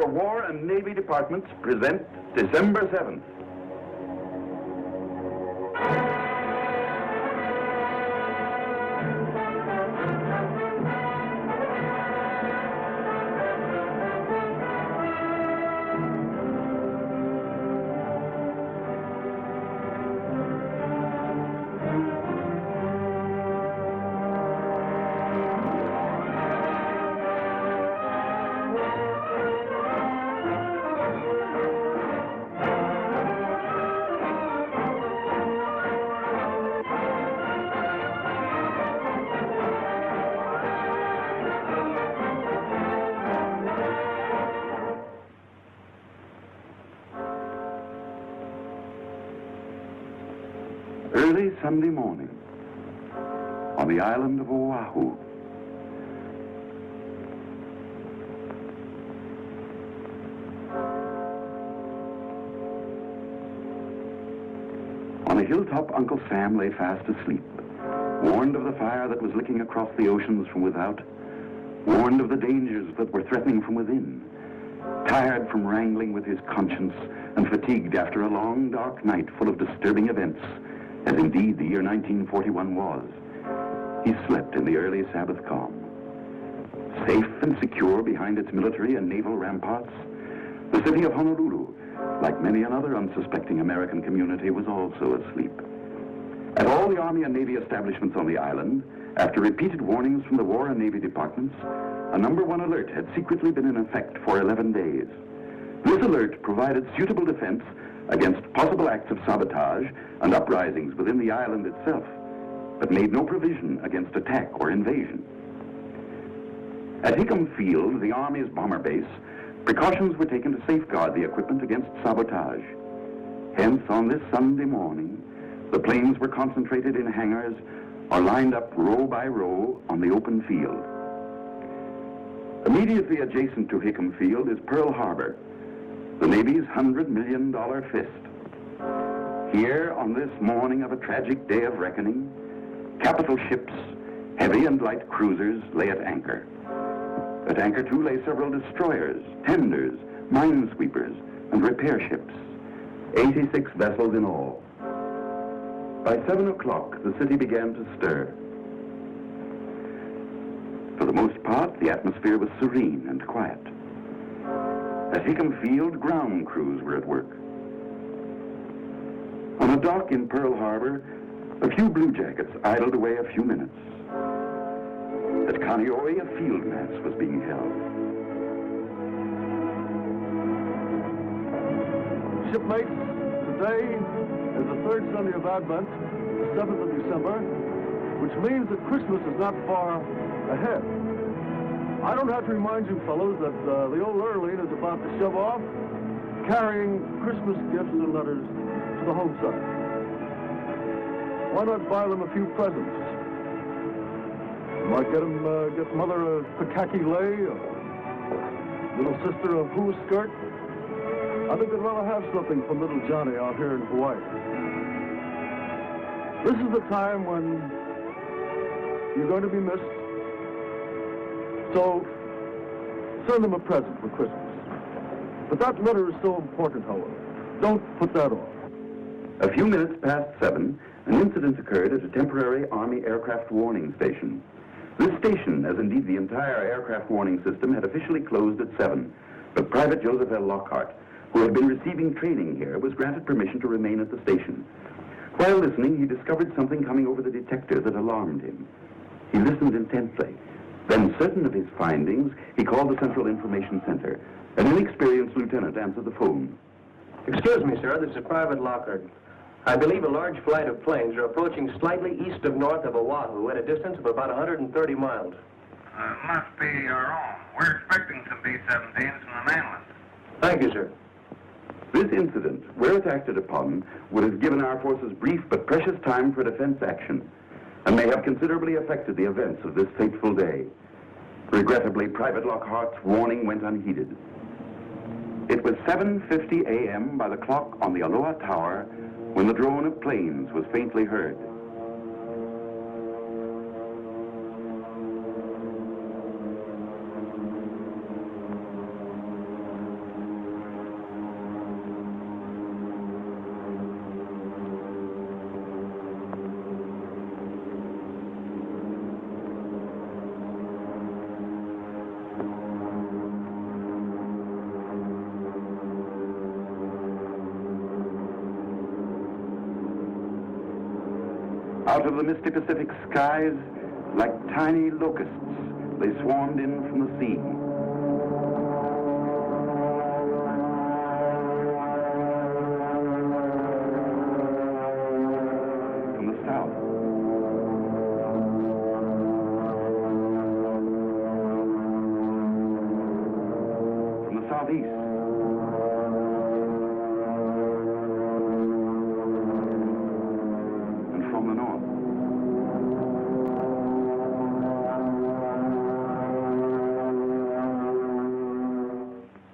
Your War and Navy departments present December 7th. Early Sunday morning on the island of Oahu. On a hilltop, Uncle Sam lay fast asleep, warned of the fire that was licking across the oceans from without, warned of the dangers that were threatening from within, tired from wrangling with his conscience and fatigued after a long, dark night full of disturbing events, as indeed the year 1941 was. He slept in the early Sabbath calm. Safe and secure behind its military and naval ramparts, the city of Honolulu, like many another unsuspecting American community, was also asleep. At all the Army and Navy establishments on the island, after repeated warnings from the War and Navy departments, a number 1 alert had secretly been in effect for 11 days. This alert provided suitable defense against possible acts of sabotage and uprisings within the island itself, but made no provision against attack or invasion. At Hickam Field, the Army's bomber base, precautions were taken to safeguard the equipment against sabotage. Hence, on this Sunday morning, the planes were concentrated in hangars or lined up row by row on the open field. Immediately adjacent to Hickam Field is Pearl Harbor, the Navy's $100 million fist. Here, on this morning of a tragic day of reckoning, capital ships, heavy and light cruisers, lay at anchor. At anchor, too, lay several destroyers, tenders, minesweepers, and repair ships, 86 vessels in all. By 7 o'clock, the city began to stir. For the most part, the atmosphere was serene and quiet. At Hickam Field, ground crews were at work. On a dock in Pearl Harbor, a few bluejackets idled away a few minutes. At Kaneohe, a field mass was being held. Shipmates, today is the 3rd Sunday of Advent, the 7th of December, which means that Christmas is not far ahead. I don't have to remind you fellows that the old Earline is about to shove off, carrying Christmas gifts and letters to the home side. Why not buy them a few presents? You might get mother a Pikaki lei, a little sister a hoo skirt. I think they'd rather have something from little Johnny out here in Hawaii. This is the time when you're going to be missed. So, send them a present for Christmas. But that letter is so important, however. Don't put that off. A few minutes past 7, an incident occurred at a temporary Army aircraft warning station. This station, as indeed the entire aircraft warning system, had officially closed at 7, but Private Joseph L. Lockhart, who had been receiving training here, was granted permission to remain at the station. While listening, he discovered something coming over the detector that alarmed him. He listened intently. Then, certain of his findings, he called the Central Information Center. An inexperienced lieutenant answered the phone. Excuse me, sir. This is Private Lockhart. I believe a large flight of planes are approaching slightly east of north of Oahu at a distance of about 130 miles. Must be our own. We're expecting some B-17s from the mainland. Thank you, sir. This incident, where it acted upon, would have given our forces brief but precious time for defense action, and may have considerably affected the events of this fateful day. Regrettably, Private Lockhart's warning went unheeded. It was 7:50 a.m. by the clock on the Aloha Tower when the drone of planes was faintly heard. Out of the misty Pacific skies, like tiny locusts, they swarmed in from the sea. From the south. From the southeast. And from the north.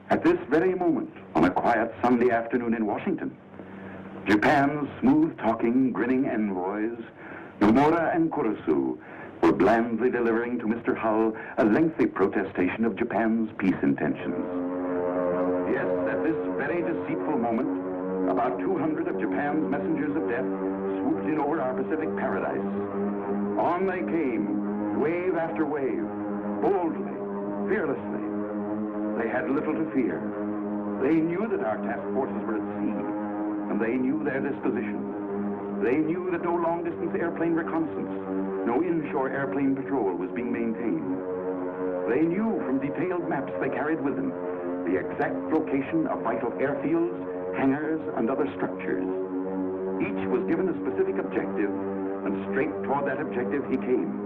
At this very moment, on a quiet Sunday afternoon in Washington, Japan's smooth-talking, grinning envoys, Nomura and Kurosu, were blandly delivering to Mr. Hull a lengthy protestation of Japan's peace intentions. Yes, at this very deceitful moment, about 200 of Japan's messengers of death swooped in over our Pacific paradise. On they came, wave after wave, boldly, fearlessly. They had little to fear. They knew that our task forces were at sea, and they knew their disposition. They knew that no long-distance airplane reconnaissance, no inshore airplane patrol was being maintained. They knew from detailed maps they carried with them the exact location of vital airfields, hangars, and other structures. Each was given a specific objective, and straight toward that objective he came.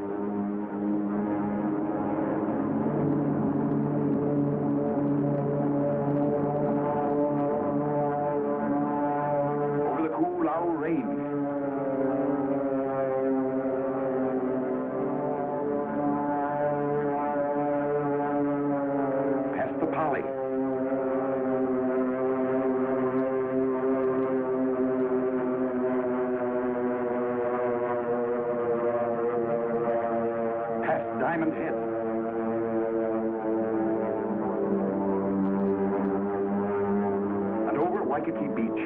Diamond Head. And over Waikiki Beach,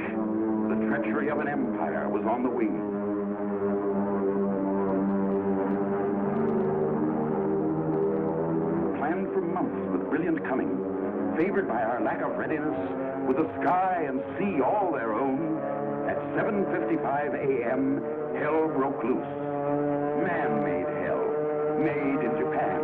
the treachery of an empire was on the wing. Planned for months with brilliant cunning, favored by our lack of readiness, with the sky and sea all their own, at 7:55 a.m., hell broke loose. Man-made hell. Made in Japan.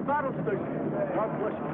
Battle station. God bless you.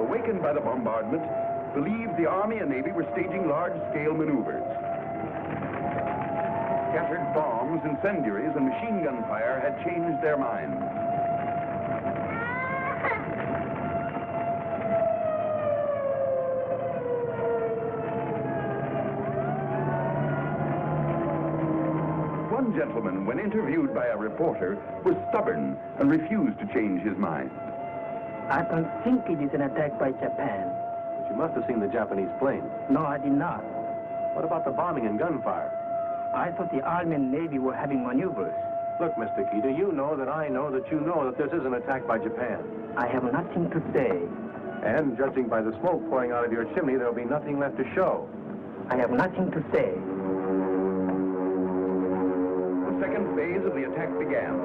awakened by the bombardment, believed the Army and Navy were staging large-scale maneuvers. Scattered bombs, incendiaries, and machine gun fire had changed their minds. One gentleman, when interviewed by a reporter, was stubborn and refused to change his mind. I don't think it is an attack by Japan. But you must have seen the Japanese plane. No, I did not. What about the bombing and gunfire? I thought the Army and Navy were having maneuvers. Look, Mr. Kita, you know that I know that you know that this is an attack by Japan. I have nothing to say. And judging by the smoke pouring out of your chimney, there'll be nothing left to show. I have nothing to say. The second phase of the attack began.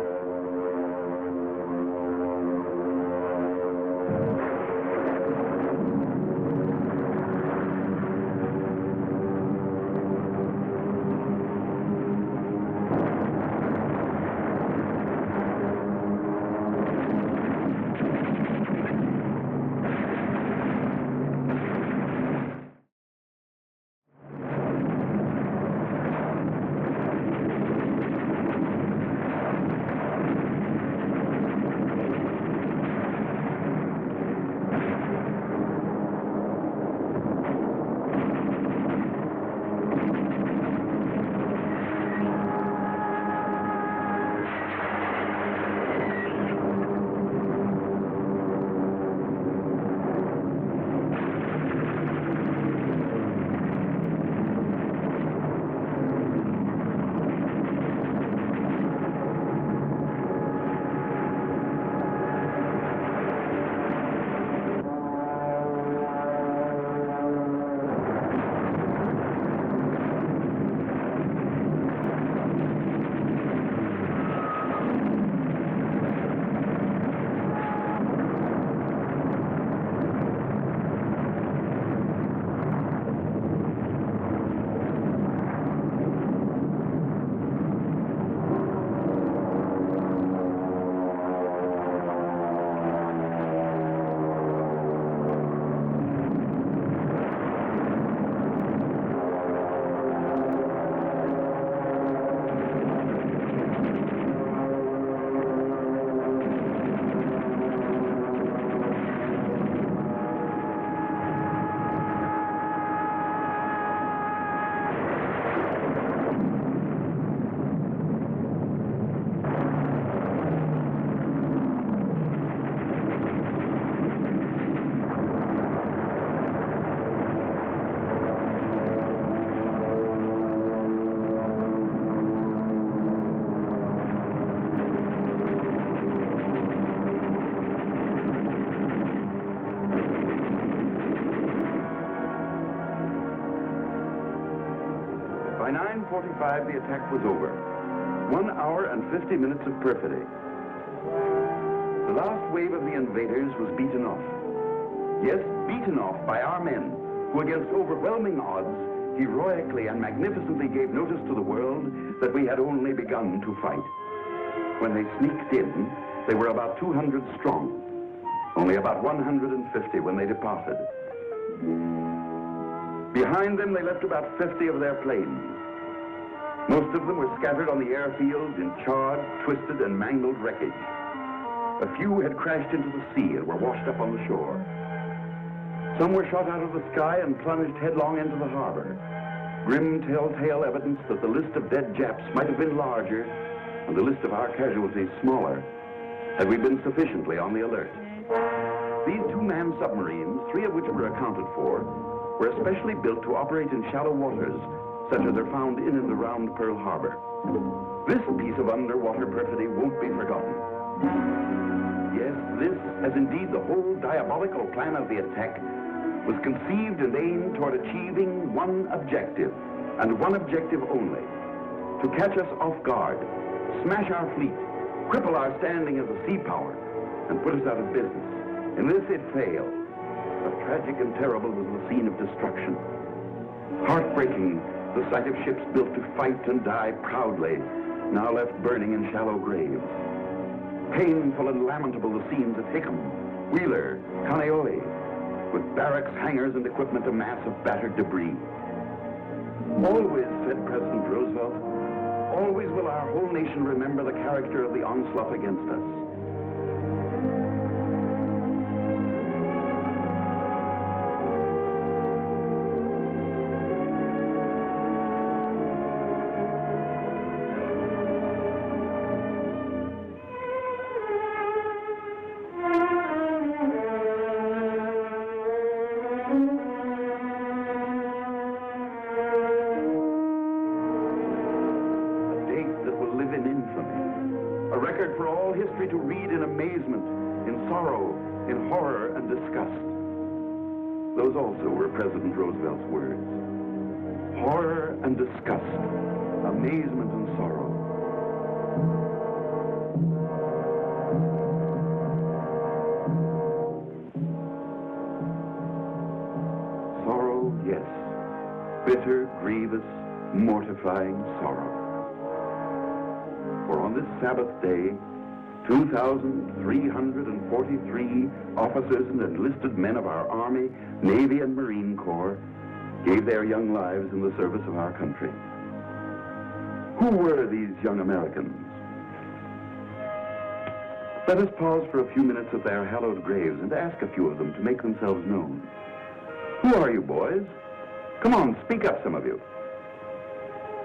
By 9:45, the attack was over. 1 hour and 50 minutes of perfidy. The last wave of the invaders was beaten off. Yes, beaten off by our men, who against overwhelming odds, heroically and magnificently gave notice to the world that we had only begun to fight. When they sneaked in, they were about 200 strong. Only about 150 when they departed. Behind them, they left about 50 of their planes. Most of them were scattered on the airfields in charred, twisted, and mangled wreckage. A few had crashed into the sea and were washed up on the shore. Some were shot out of the sky and plunged headlong into the harbor. Grim telltale evidence that the list of dead Japs might have been larger and the list of our casualties smaller had we been sufficiently on the alert. These two-man submarines, 3 of which were accounted for, were especially built to operate in shallow waters, such as are found in and around Pearl Harbor. This piece of underwater perfidy won't be forgotten. Yes, this, as indeed the whole diabolical plan of the attack, was conceived and aimed toward achieving one objective, and one objective only: to catch us off guard, smash our fleet, cripple our standing as a sea power, and put us out of business. In this it failed. But tragic and terrible was the scene of destruction. Heartbreaking, the sight of ships built to fight and die proudly, now left burning in shallow graves. Painful and lamentable the scenes at Hickam, Wheeler, Kaneohe, with barracks, hangars, and equipment a mass of battered debris. Always, said President Roosevelt, always will our whole nation remember the character of the onslaught against us. To read in amazement, in sorrow, in horror and disgust. Those also were President Roosevelt's words. Horror and disgust, amazement and sorrow. Sorrow, yes. Bitter, grievous, mortifying sorrow. For on this Sabbath day, 2,343 officers and enlisted men of our Army, Navy, and Marine Corps gave their young lives in the service of our country. Who were these young Americans? Let us pause for a few minutes at their hallowed graves and ask a few of them to make themselves known. Who are you, boys? Come on, speak up, some of you.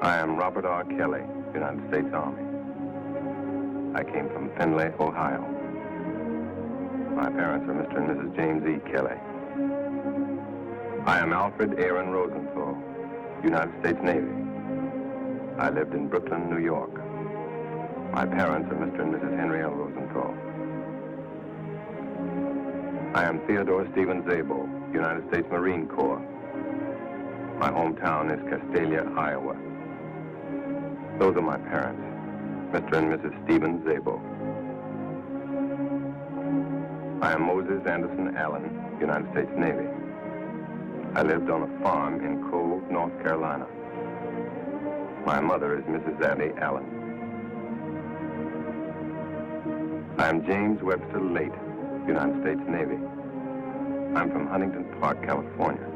I am Robert R. Kelly, United States Army. I came from Findlay, Ohio. My parents are Mr. and Mrs. James E. Kelly. I am Alfred Aaron Rosenthal, United States Navy. I lived in Brooklyn, New York. My parents are Mr. and Mrs. Henry L. Rosenthal. I am Theodore Stephen Zabo, United States Marine Corps. My hometown is Castalia, Iowa. Those are my parents. Mr. and Mrs. Stephen Zabo. I am Moses Anderson Allen, United States Navy. I lived on a farm in Cove, North Carolina. My mother is Mrs. Abby Allen. I am James Webster Late, United States Navy. I'm from Huntington Park, California.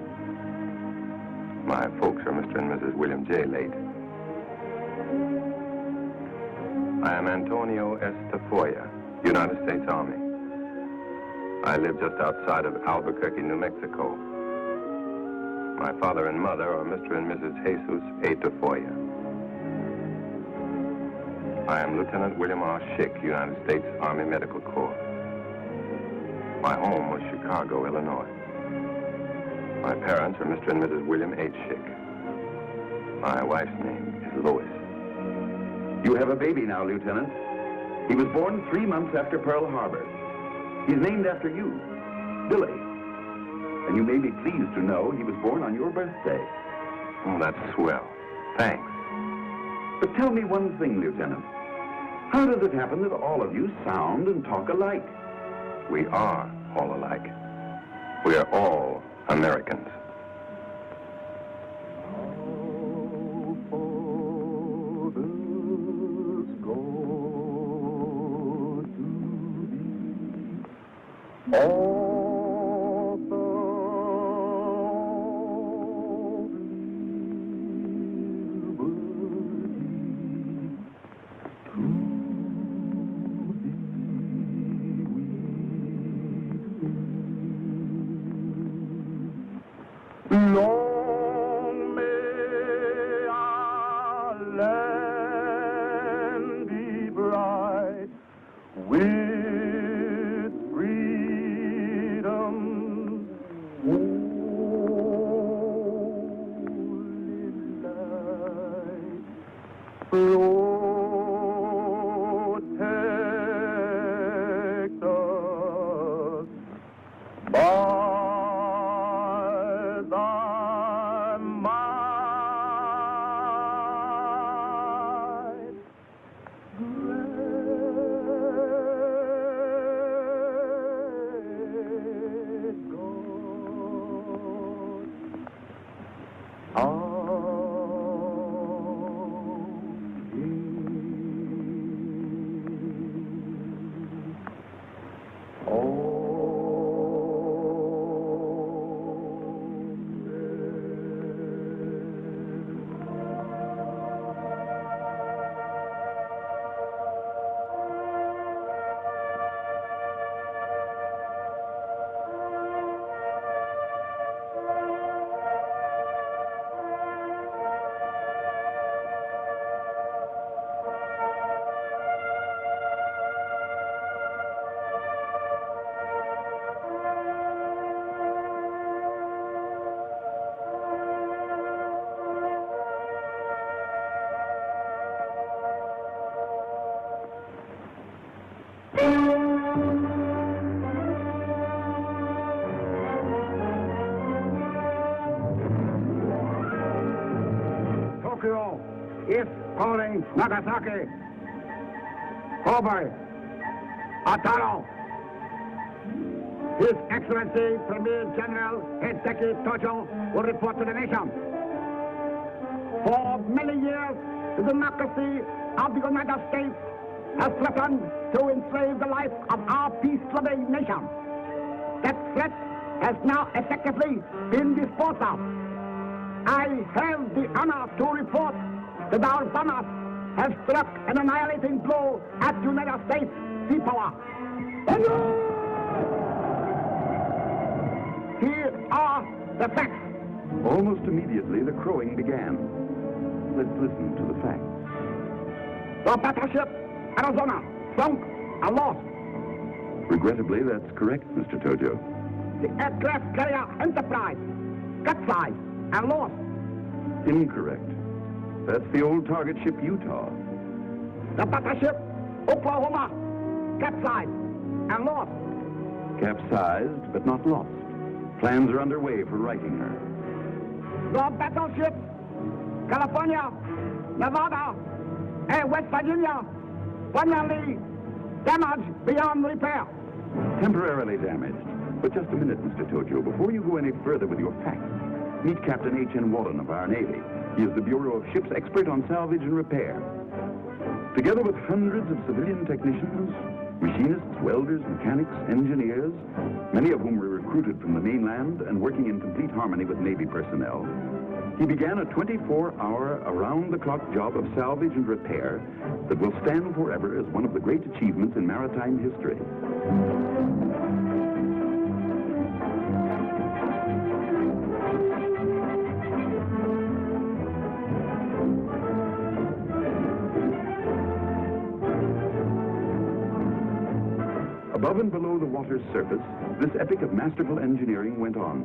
My folks are Mr. and Mrs. William J. Late. I am Antonio S. Tafoya, United States Army. I live just outside of Albuquerque, New Mexico. My father and mother are Mr. and Mrs. Jesus A. Tafoya. I am Lieutenant William R. Schick, United States Army Medical Corps. My home was Chicago, Illinois. My parents are Mr. and Mrs. William H. Schick. My wife's name is Lois. You have a baby now, Lieutenant. He was born 3 months after Pearl Harbor. He's named after you, Billy. And you may be pleased to know he was born on your birthday. Oh, that's swell. Thanks. But tell me one thing, Lieutenant. How does it happen that all of you sound and talk alike? We are all alike. We are all Americans. Tokyo is calling Nagasaki. Kobe, Ataro. His Excellency Premier General Hideki Tojo will report to the nation. For many years, the democracy of the United States has threatened to enslave the life of our peace-loving nation. That threat has now effectively been disposed of. I have the honor to report that our bombers have struck an annihilating blow at United States sea power. Here are the facts. Almost immediately, the crowing began. Let's listen to the facts. The battleship Arizona sunk and lost. Regrettably, that's correct, Mr. Tojo. The aircraft carrier Enterprise capsized and lost. Incorrect. That's the old target ship Utah. The battleship Oklahoma capsized and lost. Capsized, but not lost. Plans are underway for righting her. The battleship California, Nevada, and West Virginia permanently damaged beyond repair. Temporarily damaged. But just a minute, Mr. Tojo. Before you go any further with your facts, meet Captain H.N. Wallen of our Navy. He is the Bureau of Ships expert on salvage and repair. Together with hundreds of civilian technicians, machinists, welders, mechanics, engineers, many of whom were recruited from the mainland and working in complete harmony with Navy personnel, he began a 24-hour, around-the-clock job of salvage and repair that will stand forever as one of the great achievements in maritime history. Above and below the water's surface, this epic of masterful engineering went on.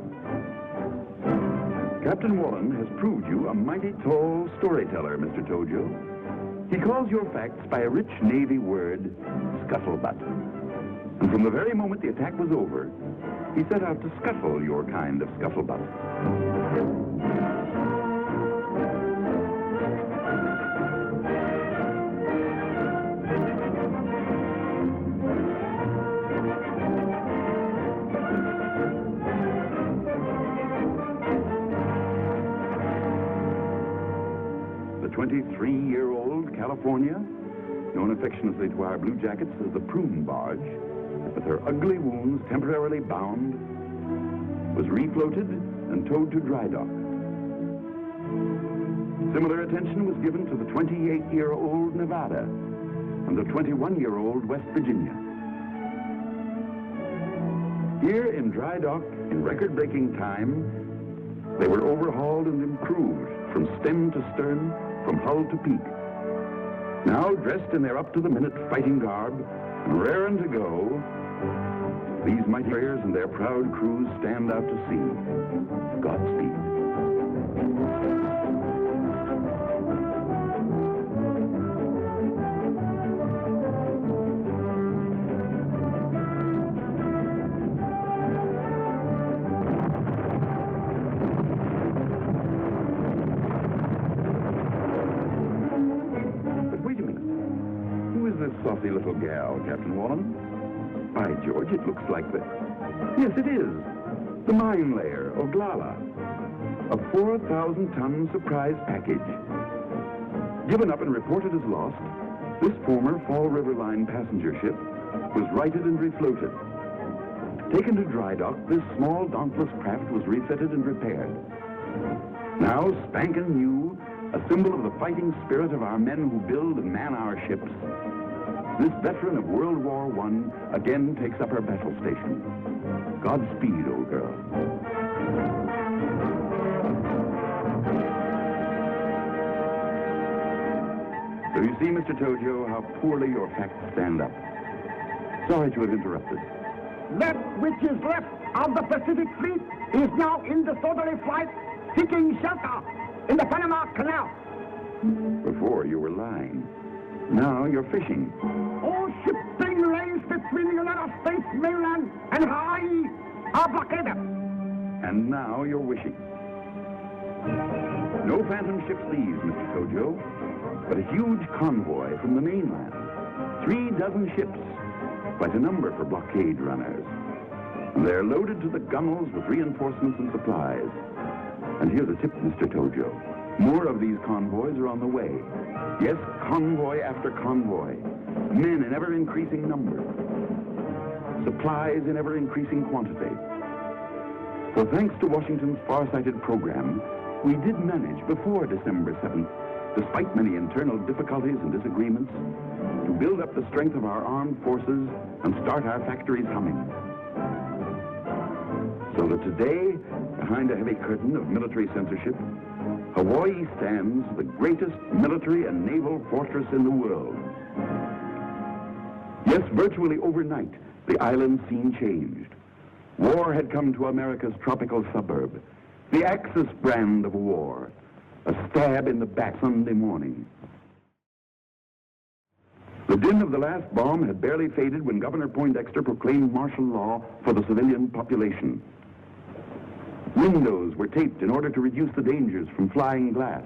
Captain Wallen has proved you a mighty tall storyteller, Mr. Tojo. He calls your facts by a rich Navy word, scuttlebutt. And from the very moment the attack was over, he set out to scuttle your kind of scuttlebutt. The 23-year-old California, known affectionately to our blue jackets as the prune barge, with her ugly wounds temporarily bound, was refloated and towed to dry dock. Similar attention was given to the 28-year-old Nevada and the 21-year-old West Virginia. Here in dry dock, in record-breaking time, they were overhauled and improved from stem to stern, from hull to peak. Now, dressed in their up-to-the-minute fighting garb and raring to go, these mighty warriors and their proud crews stand out to sea. Godspeed. Saucy little gal, Captain Wallen. By George, it looks like the... Yes, it is. The mine layer, Oglala. A 4,000-ton surprise package. Given up and reported as lost, this former Fall River Line passenger ship was righted and refloated. Taken to dry dock, this small, dauntless craft was refitted and repaired. Now, spanking new, a symbol of the fighting spirit of our men who build and man our ships, this veteran of World War I again takes up her battle station. Godspeed, old girl. So you see, Mr. Tojo, how poorly your facts stand up. Sorry to have interrupted. That which is left of the Pacific Fleet is now in disorderly flight, seeking shelter in the Panama Canal. Before you were lying. Now you're fishing. All shipping lanes between the United States mainland and Hawaii are blockaded. And now you're wishing. No phantom ships these, Mr. Tojo, but a huge convoy from the mainland. 3 dozen ships, quite a number for blockade runners. And they're loaded to the gunnels with reinforcements and supplies. And here's a tip, Mr. Tojo. More of these convoys are on the way. Yes, convoy after convoy. Men in ever-increasing number. Supplies in ever-increasing quantity. So thanks to Washington's far-sighted program, we did manage before December 7th, despite many internal difficulties and disagreements, to build up the strength of our armed forces and start our factories humming. So that today, behind a heavy curtain of military censorship, Hawaii stands the greatest military and naval fortress in the world. Yes, virtually overnight, the island scene changed. War had come to America's tropical suburb, the Axis brand of war, a stab in the back Sunday morning. The din of the last bomb had barely faded when Governor Poindexter proclaimed martial law for the civilian population. Windows were taped in order to reduce the dangers from flying glass.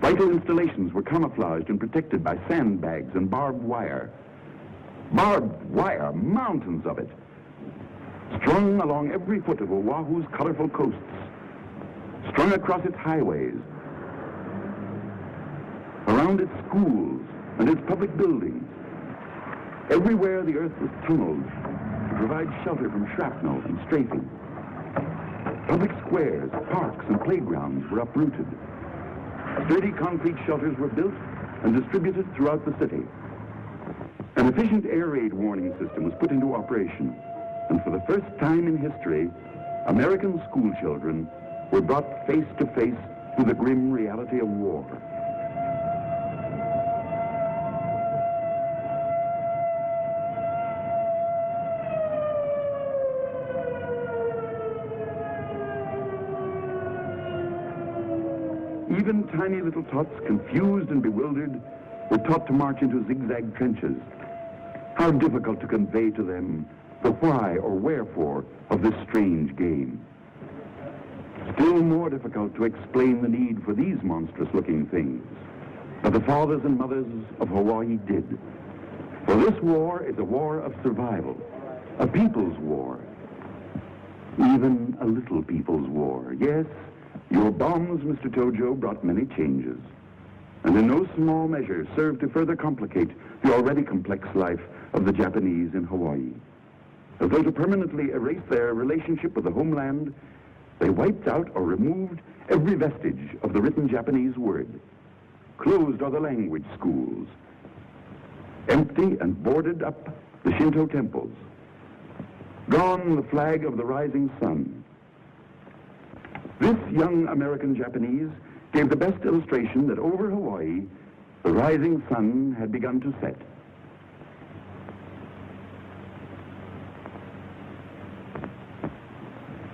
Vital installations were camouflaged and protected by sandbags and barbed wire. Barbed wire, mountains of it, strung along every foot of Oahu's colorful coasts, strung across its highways, around its schools and its public buildings. Everywhere the earth was tunneled to provide shelter from shrapnel and strafing. Public squares, parks, and playgrounds were uprooted. Sturdy concrete shelters were built and distributed throughout the city. An efficient air raid warning system was put into operation, and for the first time in history, American school children were brought face to face with the grim reality of war. Even tiny little tots, confused and bewildered, were taught to march into zigzag trenches. How difficult to convey to them the why or wherefore of this strange game. Still more difficult to explain the need for these monstrous-looking things. But the fathers and mothers of Hawaii did. For this war is a war of survival, a people's war. Even a little people's war. Yes, your bombs, Mr. Tojo, brought many changes, and in no small measure served to further complicate the already complex life of the Japanese in Hawaii. As though to permanently erase their relationship with the homeland, they wiped out or removed every vestige of the written Japanese word. Closed are the language schools. Empty and boarded up the Shinto temples. Gone the flag of the rising sun. This young American Japanese gave the best illustration that over Hawaii, the rising sun had begun to set.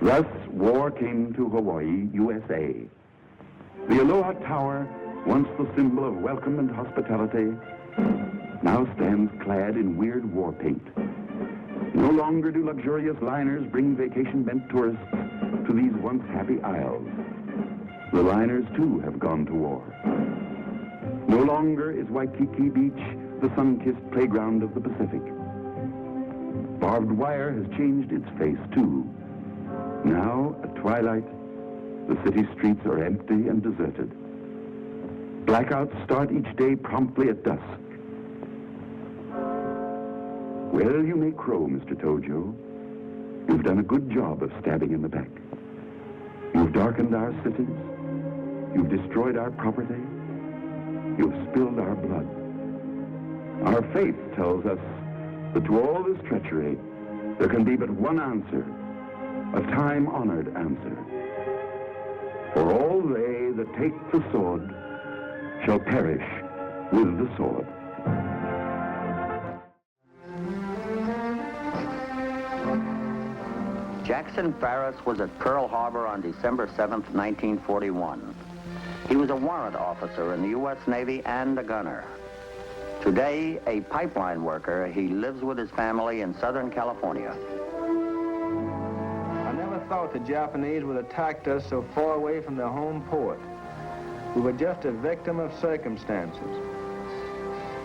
Thus, war came to Hawaii, USA. The Aloha Tower, once the symbol of welcome and hospitality, now stands clad in weird war paint. No longer do luxurious liners bring vacation-bent tourists to these once happy isles. The liners, too, have gone to war. No longer is Waikiki Beach the sun-kissed playground of the Pacific. Barbed wire has changed its face, too. Now, at twilight, the city streets are empty and deserted. Blackouts start each day promptly at dusk. Well, you may crow, Mr. Tojo. You've done a good job of stabbing in the back. You've darkened our cities. You've destroyed our property. You've spilled our blood. Our faith tells us that to all this treachery, there can be but one answer, a time-honored answer. For all they that take the sword shall perish with the sword. Jackson Farris was at Pearl Harbor on December 7th, 1941. He was a warrant officer in the U.S. Navy and a gunner. Today, a pipeline worker, he lives with his family in Southern California. I never thought the Japanese would attack us so far away from their home port. We were just a victim of circumstances.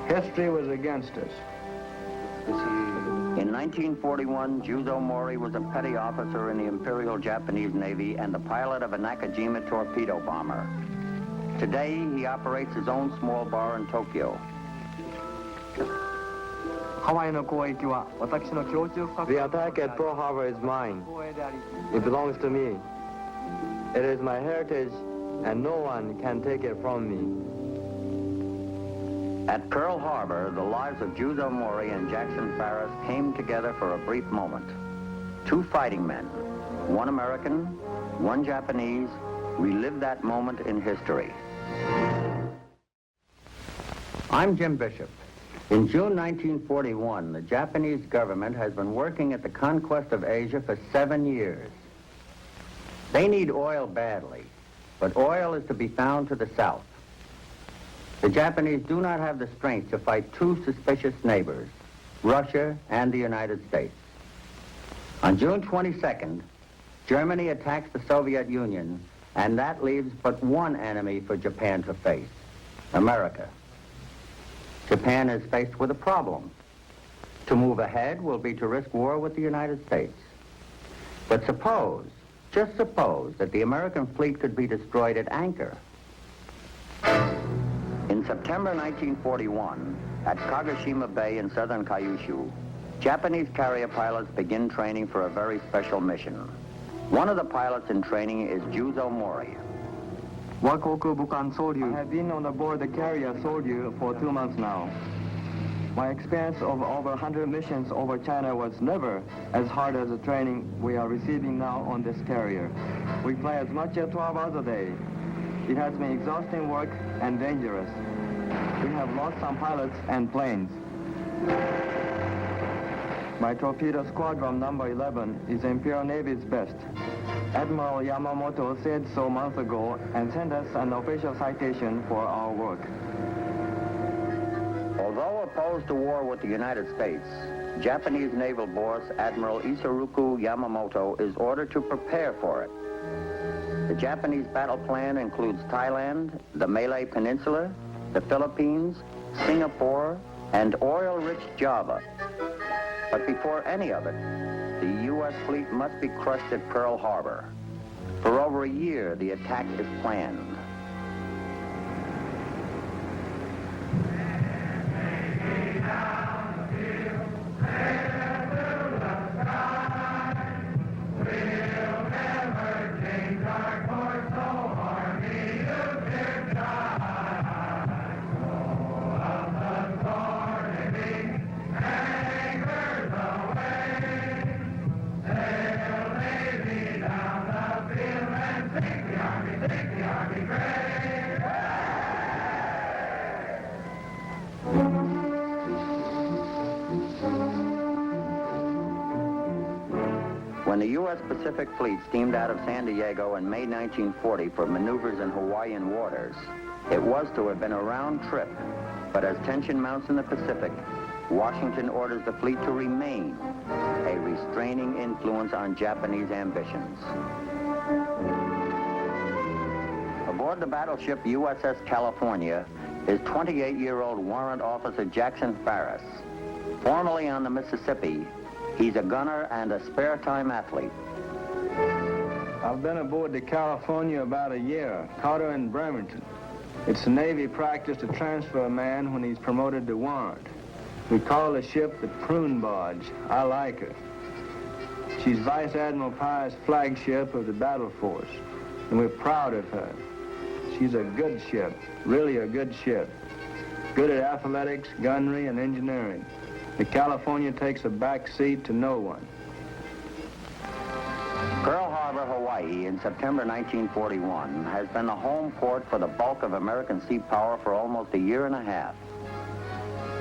History was against us. In 1941, Juzo Mori was a petty officer in the Imperial Japanese Navy and the pilot of a Nakajima torpedo bomber. Today, he operates his own small bar in Tokyo. The attack at Pearl Harbor is mine. It belongs to me. It is my heritage, and no one can take it from me. At Pearl Harbor, the lives of Juzo Mori and Jackson Farris came together for a brief moment. Two fighting men, one American, one Japanese, relived that moment in history. I'm Jim Bishop. In June 1941, the Japanese government has been working at the conquest of Asia for 7 years. They need oil badly, but oil is to be found to the south. The Japanese do not have the strength to fight two suspicious neighbors, Russia and the United States. On June 22nd, Germany attacks the Soviet Union, and that leaves but one enemy for Japan to face, America. Japan is faced with a problem. To move ahead will be to risk war with the United States. But suppose, just suppose, that the American fleet could be destroyed at anchor. In September 1941, at Kagoshima Bay in southern Kyushu, Japanese carrier pilots begin training for a very special mission. One of the pilots in training is Juzo Mori. I have been on board the carrier Soryu for 2 months now. My experience of over 100 missions over China was never as hard as the training we are receiving now on this carrier. We fly as much as 12 hours a day. It has been exhausting work and dangerous. We have lost some pilots and planes. My torpedo squadron number 11 is Imperial Navy's best. Admiral Yamamoto said so months ago and sent us an official citation for our work. Although opposed to war with the United States, Japanese naval boss Admiral Isoroku Yamamoto is ordered to prepare for it. The Japanese battle plan includes Thailand, the Malay Peninsula, the Philippines, Singapore, and oil-rich Java. But before any of it, the U.S. fleet must be crushed at Pearl Harbor. For over a year, the attack is planned. When the U.S. Pacific Fleet steamed out of San Diego in May 1940 for maneuvers in Hawaiian waters, it was to have been a round trip. But as tension mounts in the Pacific, Washington orders the fleet to remain a restraining influence on Japanese ambitions. Aboard the battleship USS California is 28-year-old warrant officer Jackson Farris. Formerly on the Mississippi, he's a gunner and a spare-time athlete. I've been aboard the California about a year, caught her in Bremerton. It's a Navy practice to transfer a man when he's promoted to warrant. We call the ship the Prune Barge. I like her. She's Vice Admiral Pye's flagship of the battle force, and we're proud of her. She's a good ship, really a good ship. Good at athletics, gunnery, and engineering. The California takes a back seat to no one. Pearl Harbor, Hawaii, in September 1941, has been the home port for the bulk of American sea power for almost a year and a half.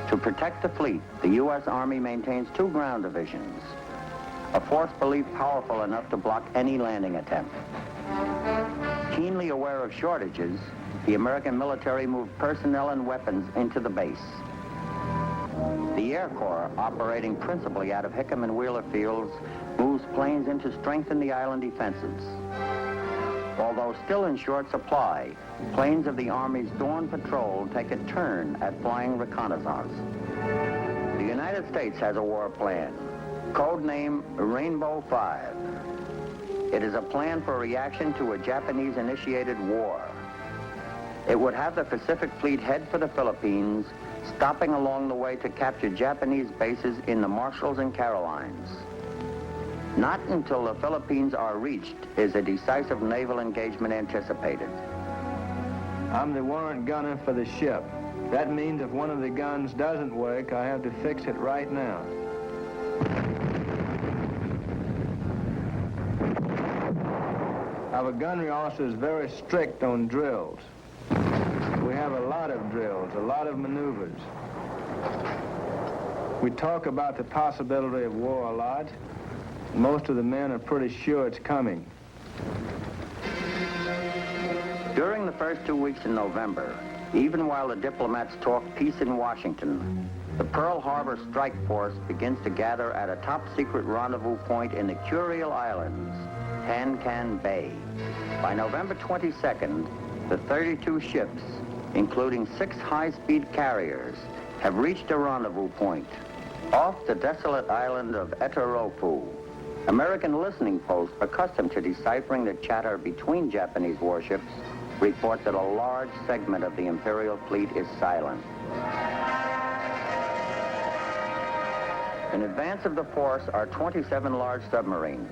To protect the fleet, the U.S. Army maintains 2 ground divisions, a force believed powerful enough to block any landing attempt. Keenly aware of shortages, the American military moved personnel and weapons into the base. The Air Corps, operating principally out of Hickam and Wheeler Fields, moves planes in to strengthen the island defenses. Although still in short supply, planes of the Army's Dawn Patrol take a turn at flying reconnaissance. The United States has a war plan, codename Rainbow 5. It is a plan for reaction to a Japanese-initiated war. It would have the Pacific Fleet head for the Philippines, stopping along the way to capture Japanese bases in the Marshalls and Carolines. Not until the Philippines are reached is a decisive naval engagement anticipated. I'm the warrant gunner for the ship. That means if one of the guns doesn't work, I have to fix it right now. Our gunnery officer is very strict on drills. We have a lot of drills, a lot of maneuvers. We talk about the possibility of war a lot. Most of the men are pretty sure it's coming. During the first 2 weeks in November, even while the diplomats talk peace in Washington, the Pearl Harbor strike force begins to gather at a top-secret rendezvous point in the Kuriel Islands, Tan Bay. By November 22nd, the 32 ships, including 6 high-speed carriers, have reached a rendezvous point off the desolate island of Etarofu. American listening posts accustomed to deciphering the chatter between Japanese warships report that a large segment of the Imperial fleet is silent. In advance of the force are 27 large submarines.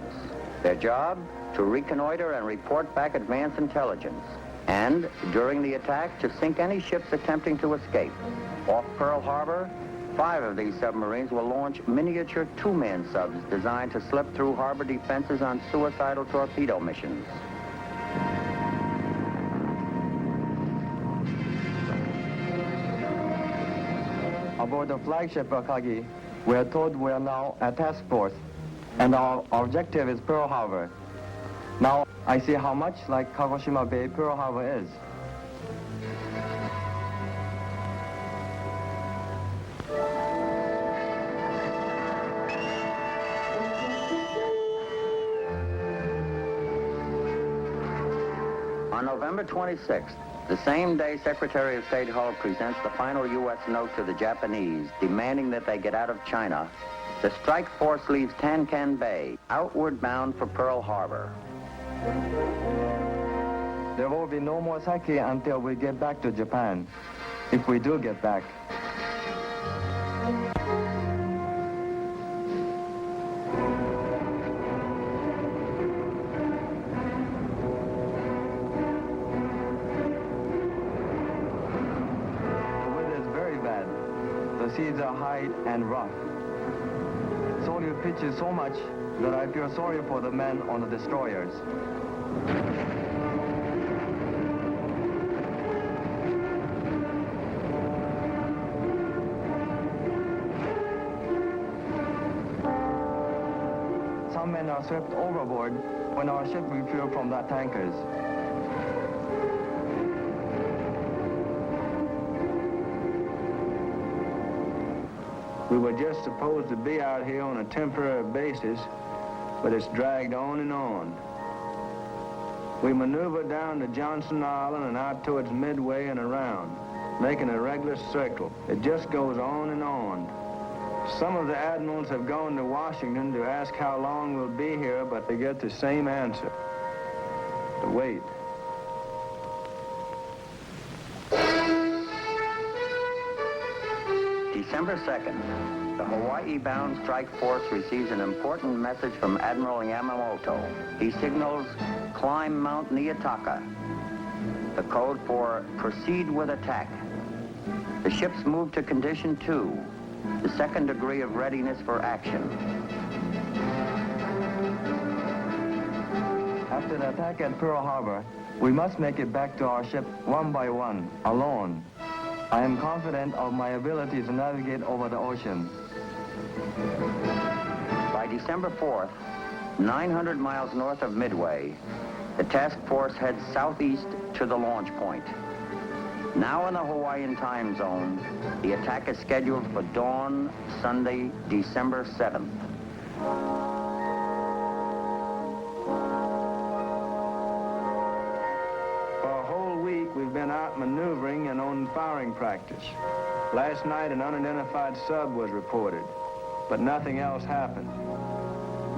Their job? To reconnoiter and report back advance intelligence. And, during the attack, to sink any ships attempting to escape. Off Pearl Harbor, 5 of these submarines will launch miniature 2-man subs designed to slip through harbor defenses on suicidal torpedo missions. Aboard the flagship Akagi, we are told we are now a task force, and our objective is Pearl Harbor. Now, I see how much like Kagoshima Bay Pearl Harbor is. On November 26th, the same day Secretary of State Hull presents the final U.S. note to the Japanese demanding that they get out of China, the strike force leaves Tan Bay, outward bound for Pearl Harbor. There will be no more sake until we get back to Japan, if we do get back. The weather is very bad. The seas are high and rough. Soryu pitches so much that I feel sorry for the men on the destroyers. Some men are swept overboard when our ship refueled from the tankers. We were just supposed to be out here on a temporary basis, but it's dragged on and on. We maneuvered down to Johnson Island and out towards Midway and around, making a regular circle. It just goes on and on. Some of the admirals have gone to Washington to ask how long we'll be here, but they get the same answer: to wait. December 2nd, the Hawaii-bound strike force receives an important message from Admiral Yamamoto. He signals, "Climb Mount Niitaka," the code for proceed with attack. The ships move to Condition 2, the second degree of readiness for action. After the attack at Pearl Harbor, we must make it back to our ship one by one, alone. I am confident of my ability to navigate over the ocean. By December 4th, 900 miles north of Midway, the task force heads southeast to the launch point. Now in the Hawaiian time zone, the attack is scheduled for dawn, Sunday, December 7th. maneuvering and on firing practice. Last night, an unidentified sub was reported, but nothing else happened.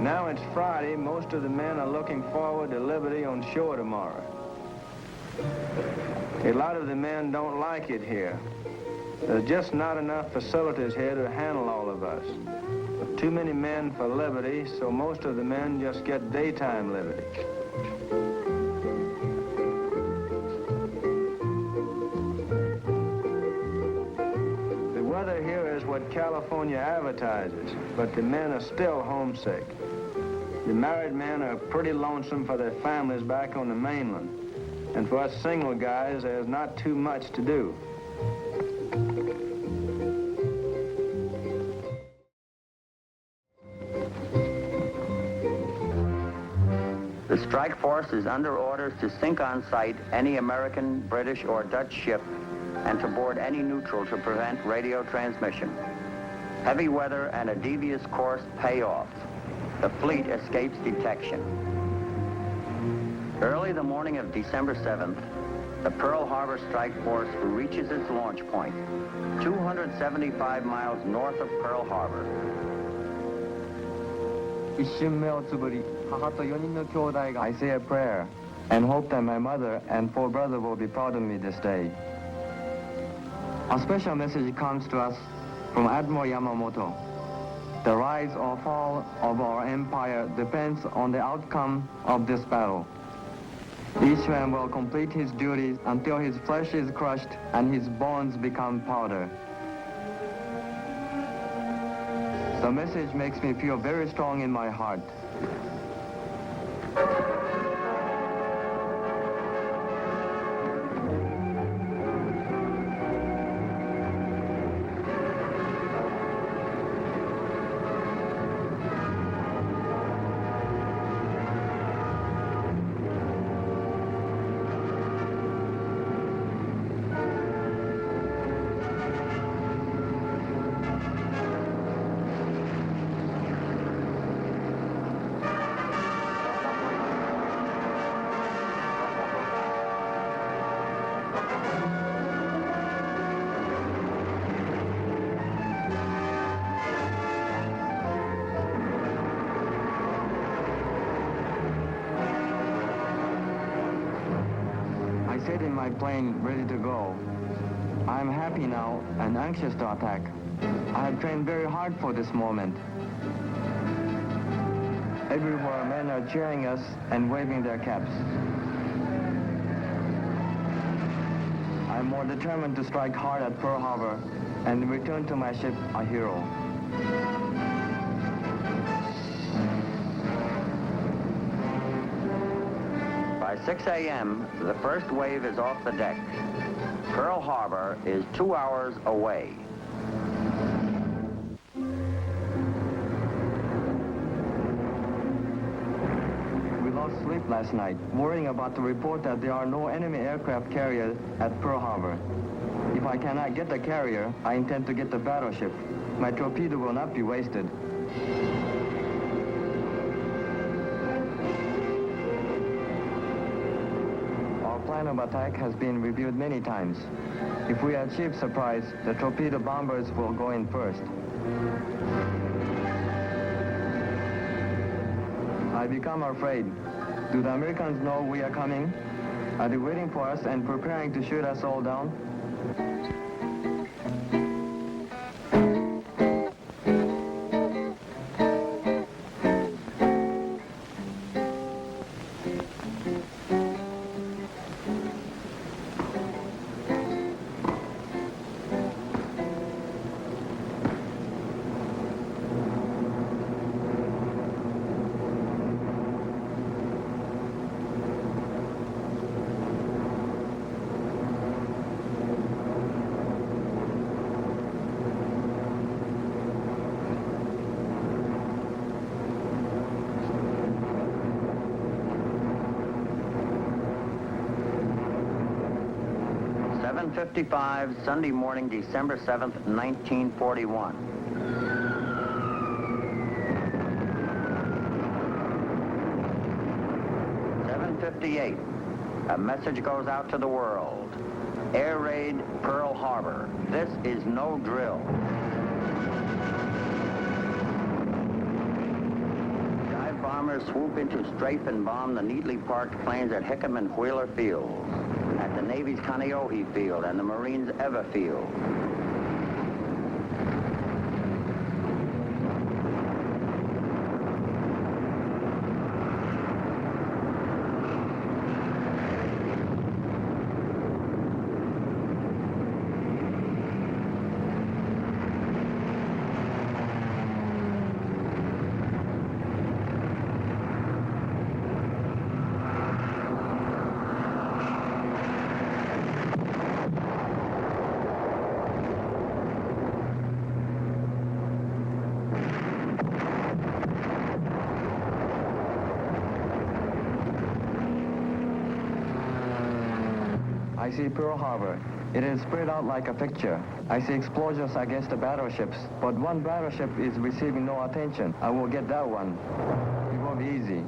Now it's Friday. Most of the men are looking forward to liberty on shore tomorrow. A lot of the men don't like it here. There's just not enough facilities here to handle all of us. Too many men for liberty, so most of the men just get daytime liberty. The weather here is what California advertises, but the men are still homesick. The married men are pretty lonesome for their families back on the mainland. And for us single guys, there's not too much to do. The strike force is under orders to sink on sight any American, British, or Dutch ship and to board any neutral to prevent radio transmission. Heavy weather and a devious course pay off. The fleet escapes detection. Early the morning of December 7th, the Pearl Harbor strike force reaches its launch point, 275 miles north of Pearl Harbor. 一瞬目をつぶり、母と4人の兄弟が I say a prayer and hope that my mother and 4 brothers will be proud of me this day. A special message comes to us from Admiral Yamamoto. The rise or fall of our empire depends on the outcome of this battle. Each man will complete his duties until his flesh is crushed and his bones become powder. The message makes me feel very strong in my heart. My plane ready to go. I am happy now and anxious to attack. I have trained very hard for this moment. Everywhere men are cheering us and waving their caps. I am more determined to strike hard at Pearl Harbor and return to my ship a hero. By 6 a.m., the first wave is off the deck. Pearl Harbor is 2 hours away. We lost sleep last night, worrying about the report that there are no enemy aircraft carriers at Pearl Harbor. If I cannot get the carrier, I intend to get the battleship. My torpedo will not be wasted. Plan of attack has been reviewed many times. If we achieve surprise, the torpedo bombers will go in first. I become afraid. Do the Americans know we are coming? Are they waiting for us and preparing to shoot us all down? .55, Sunday morning, December 7th, 1941. .58, A message goes out to the world. Air raid Pearl Harbor. This is no drill. Dive bombers swoop in to strafe and bomb the neatly parked planes at Hickam and Wheeler Fields, at the Navy's Kaneohe Field and the Marines' Eva Field. I see Pearl Harbor. It is spread out like a picture. I see explosions against the battleships, but one battleship is receiving no attention. I will get that one. It won't be easy.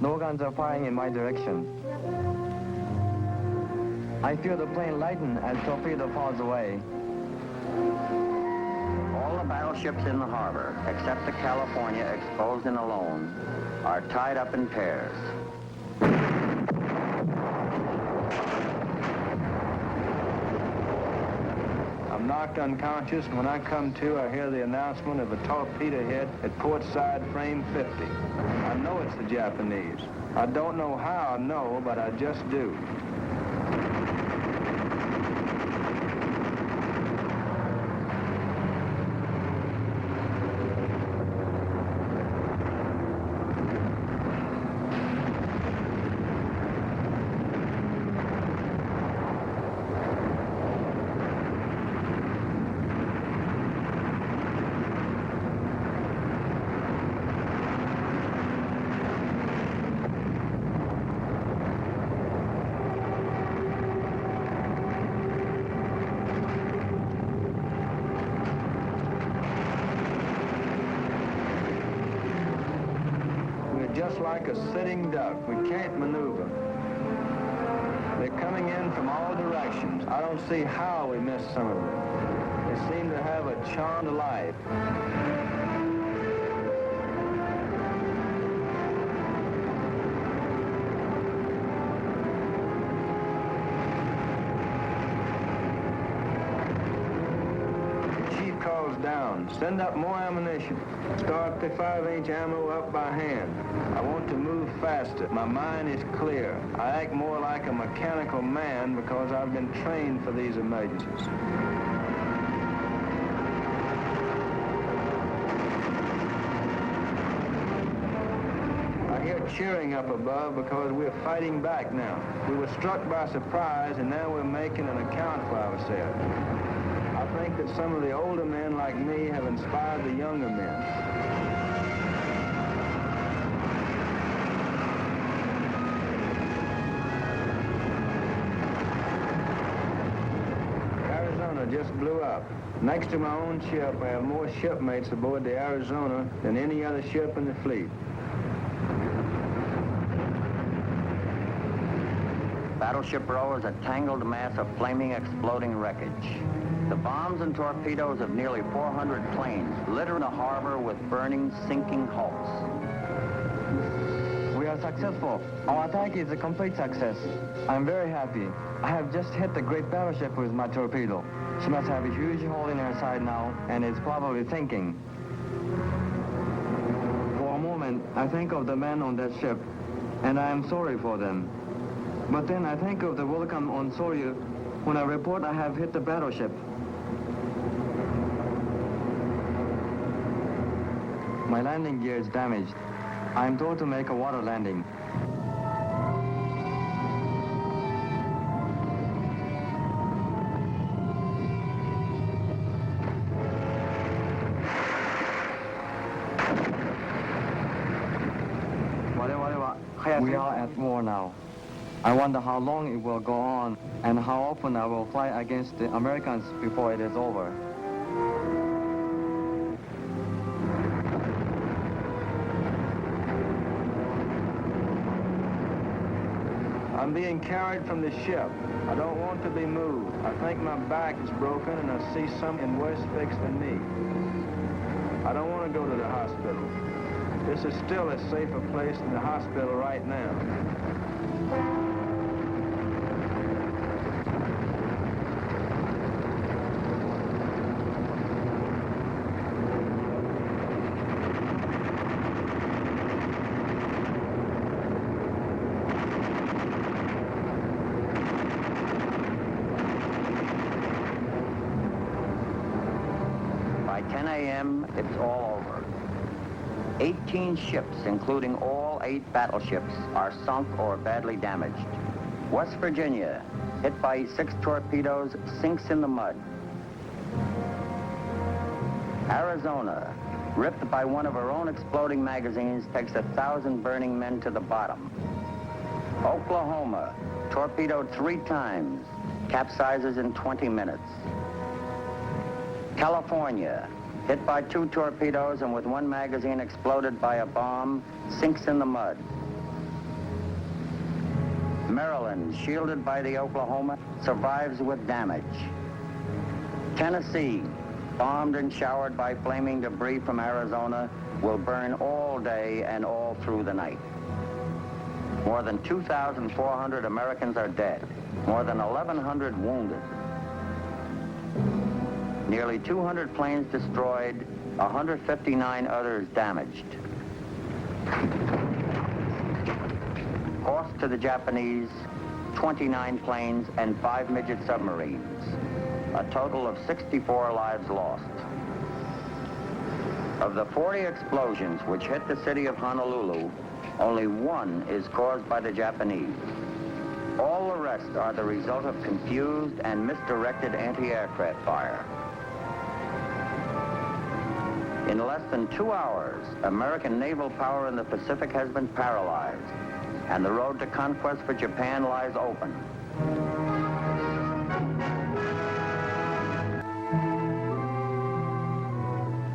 No guns are firing in my direction. I feel the plane lighten as torpedo falls away. All the battleships in the harbor, except the California exposed and alone, are tied up in pairs. I'm knocked unconscious, and when I come to, I hear the announcement of a torpedo hit at port side frame 50. I know it's the Japanese. I don't know how I know, but I just do. Just like a sitting duck. We can't maneuver. They're coming in from all directions. I don't see how we missed some of them. They seem to have a charmed life. Chief calls down. Send up more ammunition. Start the 5-inch ammo up by hand. I want to move faster. My mind is clear. I act more like a mechanical man because I've been trained for these emergencies. I hear cheering up above because we're fighting back now. We were struck by surprise, and now we're making an account for ourselves. I think that some of the older men like me have inspired the younger men. Just blew up. Next to my own ship, I have more shipmates aboard the Arizona than any other ship in the fleet. Battleship Row is a tangled mass of flaming, exploding wreckage. The bombs and torpedoes of nearly 400 planes litter the harbor with burning, sinking hulks. We are successful. Our attack is a complete success. I'm very happy. I have just hit the great battleship with my torpedo. She must have a huge hole in her side now, and is probably thinking. For a moment, I think of the men on that ship, and I am sorry for them. But then I think of the welcome on Soryu when I report I have hit the battleship. My landing gear is damaged. I am told to make a water landing. We are at war now. I wonder how long it will go on and how often I will fly against the Americans before it is over. I'm being carried from the ship. I don't want to be moved. I think my back is broken and I see some in worse fix than me. I don't want to go to the hospital. This is still a safer place than the hospital right now. By 10 a.m., it's all over. 18 ships, including all 8 battleships, are sunk or badly damaged. West Virginia, hit by 6 torpedoes, sinks in the mud. Arizona, ripped by one of her own exploding magazines, takes 1,000 burning men to the bottom. Oklahoma, torpedoed 3 times, capsizes in 20 minutes. California, hit by 2 torpedoes and with 1 magazine exploded by a bomb, sinks in the mud. Maryland, shielded by the Oklahoma, survives with damage. Tennessee, bombed and showered by flaming debris from Arizona, will burn all day and all through the night. More than 2,400 Americans are dead, more than 1,100 wounded. Nearly 200 planes destroyed, 159 others damaged. Cost to the Japanese, 29 planes and 5 midget submarines. A total of 64 lives lost. Of the 40 explosions which hit the city of Honolulu, only 1 is caused by the Japanese. All the rest are the result of confused and misdirected anti-aircraft fire. In less than 2 hours, American naval power in the Pacific has been paralyzed, and the road to conquest for Japan lies open.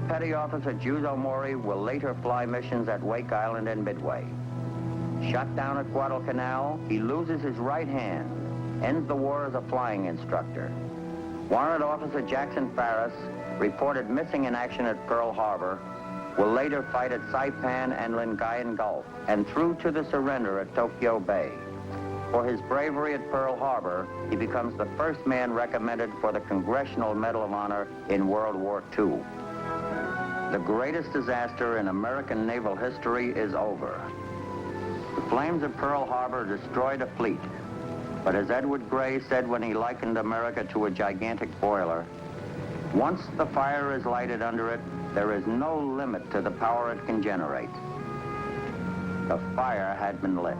Petty Officer Juzo Mori will later fly missions at Wake Island and Midway. Shot down at Guadalcanal, he loses his right hand, ends the war as a flying instructor. Warrant Officer Jackson Farris, reported missing in action at Pearl Harbor, will later fight at Saipan and Lingayen Gulf, and through to the surrender at Tokyo Bay. For his bravery at Pearl Harbor, he becomes the first man recommended for the Congressional Medal of Honor in World War II. The greatest disaster in American naval history is over. The flames of Pearl Harbor destroyed a fleet, but as Edward Gray said when he likened America to a gigantic boiler, once the fire is lighted under it, there is no limit to the power it can generate. The fire had been lit.